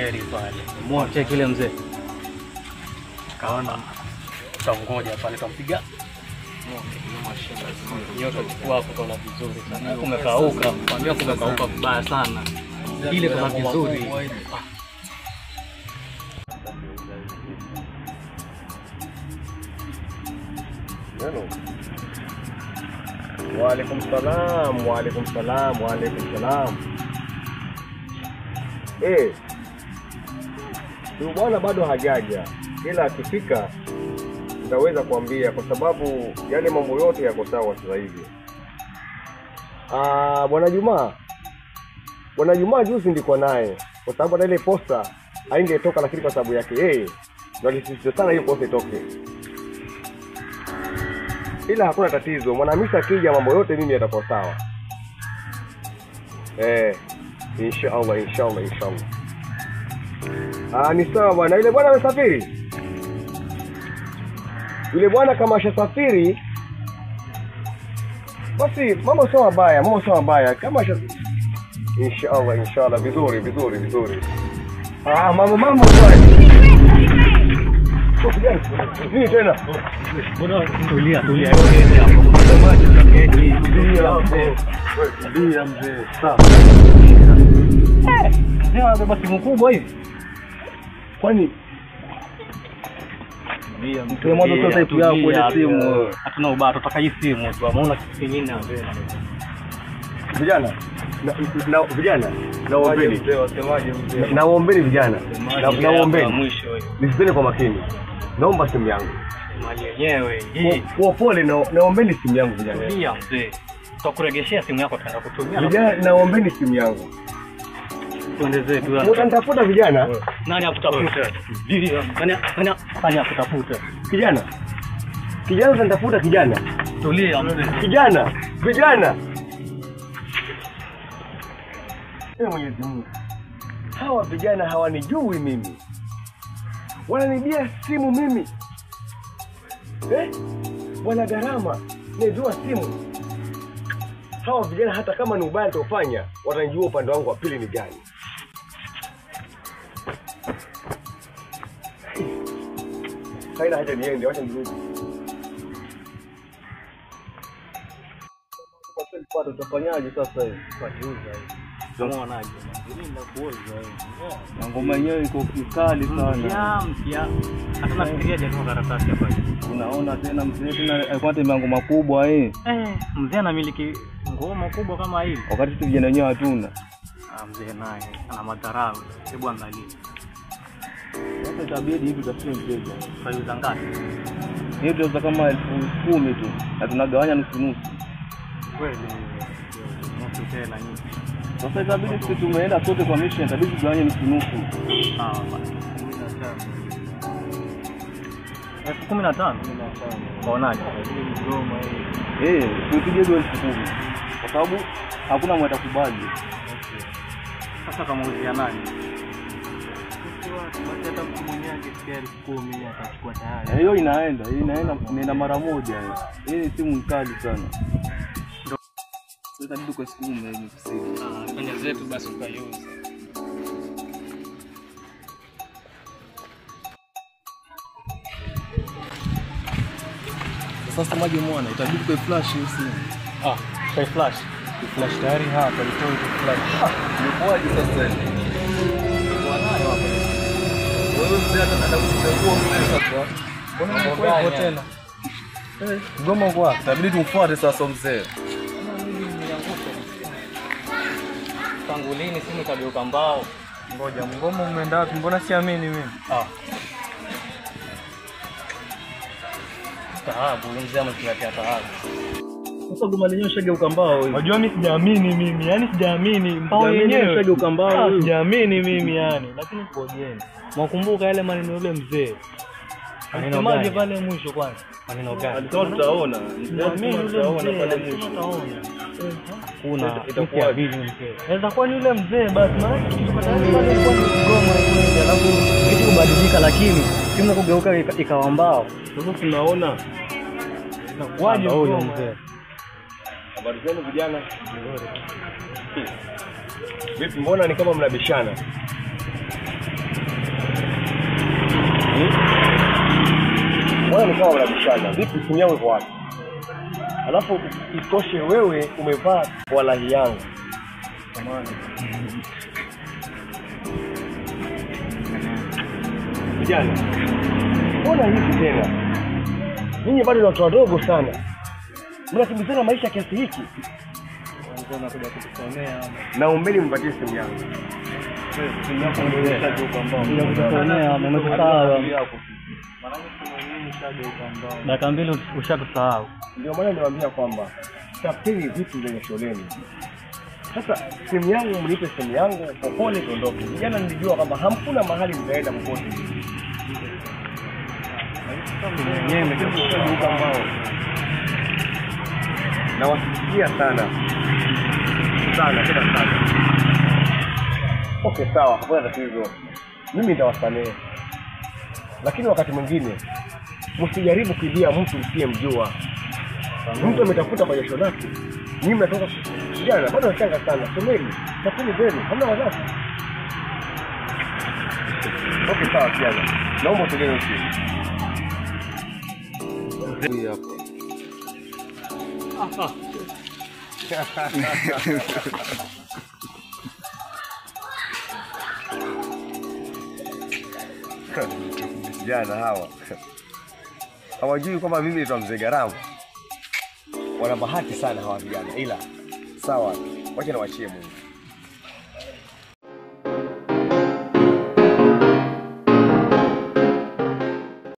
heri pale. Mwache kile mzee. Kaona utangoja pale tampiga. Nyoka kwa hapo kaona vizuri sana. Kumekauka, kwambia kumekauka vibaya sana. Ile kama vizuri. Hello. Wa alaikum salam, wa alaikum salam, wa alaikum salam. Huyu bwana bado hajaja. Ila akifika nitaweza kuambia kwa sababu yale mambo yote yako sawa sasa hivi. Bwana Juma. Bwana Juma juzi ndiko naye. Kwa sababu ile posta haingetoka lakini kwa sababu yake yeye ndio alisisitiza sana hiyo posta itoke. Ila hakuna tatizo. Mwanamisa akija mambo yote mimi yatakuwa sawa. Inshallah. Ni sawa bwana. Yule bwana amesafiri. Yule bwana kama ashasafiri basi mambo sawa baya. Kama inshallah vizuri. Mambo sawa. Nini tena? Bwana tulia hapo. Tulia mzee. Sawa. Ndio basi mkubwa hivi. Kwani mtu mmoja sasa hivi yao kwenye simu. Hatuna ubaya tutaka hii simu tu. Unaona kitu kingine na wewe. Vijana. Naombeni vijana. Naombeni mwisho hiyo. Nisipende kwa makini. Naomba simu yangu. Mali yenyewe hii. Kwa pole naombeni simu yangu vijana. Ndio mzee. Tutakuregeshea simu yako tutaenda kutumia. Vijana naombeni simu yangu. Twende zetu. Mtanitafuta vijana? Nani akutafuta? Ndio. Nani akutafuta? Kijana utanitafuta kijana. Tulia mzee. Vijana. Mwenyezi Mungu. Hawa vijana hawanijui mimi. Wananibia simu mimi. Wana gharama. Najua simu. Hawa vijana hata kama ni ubaya nitofanya, watanijua upande wangu wa pili ni gani. Haina haja niende, wacha nirudi. Kwa tutafanyaje sasa hivi? Kwa juza hivi. Unaonaje? Mimi nakuoza hivi. Na ngoma yenyewe iko kikali sana. Mpya. Hata nafikiria je karatasi hapa. Unaona tena mzee tena alikuwa tena ngoma kubwa mzee anamiliki ngoma kubwa kama hii. Wakati tu vijana wenyewe hatuna. Mzee naye ana madharau. Hebu angalia. Sasa itabidi hivi tutafute mteja. Faiza ngapi? Hiyo ndio kama 10,000 tu. Na tunagawanya nusu. Kweli. Nusu tena nyingi. Sasa itabidi sisi tumeenda sote kwa mission, itabidi tugawanye nusu. Basi. 15. Unaonaje? Ngoma hii. Tupige 10,000. Kwa sababu hakuna mtu atakubali. Sasa kama uzia nani? Hata mtu mwenyewe angesikia 10,000 atachukua tayari. Hiyo inaenda mara moja. Hii ni simu kali sana. Sasa ndio kwa siku yenyewe kusema. Fanya zetu basi ukaiuza. Sasa maji muone itabidi kwa flash hiyo simu. Kwa flash. Flash tayari hapa ilikuwa flash. Ni kwaje sasa hivi? Wanayo hapa. Wewe mzee hata kuchukua mzee sasa. Mbona uko tena? Ngoma kwa itabidi tumfuate sasa mzee. Tangu lini simu kageuka mbao? Ngoja ngoma umeenda wapi? Mbona siamini mimi? Taabu mzee ametuletea taabu. Sasa ngoma lenyewe shageuka mbao hivi. Unajua mimi sijaamini mimi. Yaani sijaamini mbao yenyewe shageuka mbao hivi. Sijaamini mimi yani. Lakini ngojeni. Mwakumbuka yale maneno yule mzee. Anasemaje pale mwisho kwanza? Maneno gani? Tutaona. Mimi tutaona pale mwisho. Tutaona. Hakuna itakuwa vipi mzee? Naweza kuwa ni yule mzee basi maana tukipatana pale kwa ngoma ile alafu kitu kubadilika lakini simu kugeuka ikawa mbao. Sasa tunaona inakuwaje huyo mzee? Habari zenu vijana? Vipi mbona ni kama mnabishana? kama wanabishana. Vipi simu yangu iko wapi? Alafu itoshe wewe umevaa wallahi yangu. Tamani. Vijana. Mbona hivi tena? Ninyi bado ni watu wadogo sana. Mnakimbizana maisha kiasi hiki. Wanaona kuja kutusomea. Naombeni mpatie simu yangu. Simu yako ndio imeshageuka mbao. Kuja kutusomea, umekusahau. Dakika mbili ushakusahau. Ndio maana niwaambia kwamba tafsiri vitu vyenye shuleni. Sasa simu yangu mnipe simu yangu popote tuondoke. Vijana nilijua kwamba hamkuna mahali mtaenda popote. Mwenyewe nimekuja mbao. Na wasikia sana. Tena sana. Okay, sawa, hakuna tatizo. Mimi nitawasamehe. Lakini wakati mwingine msijaribu kuibia mtu msiyemjua. Mtu ametafuta kwa jasho lake. Nyinyi mnatoka jana, bado wachanga sana. Someni, tafuni zenu, hamna wazazi. Okay, sawa kijana. Naomba utolee huko. Huyu hapo. Jana hawa hawajui kwamba mimi ni Mzee Garamu. Wana bahati sana hawa vijana, ila sawa, wacha niwaachie Mungu.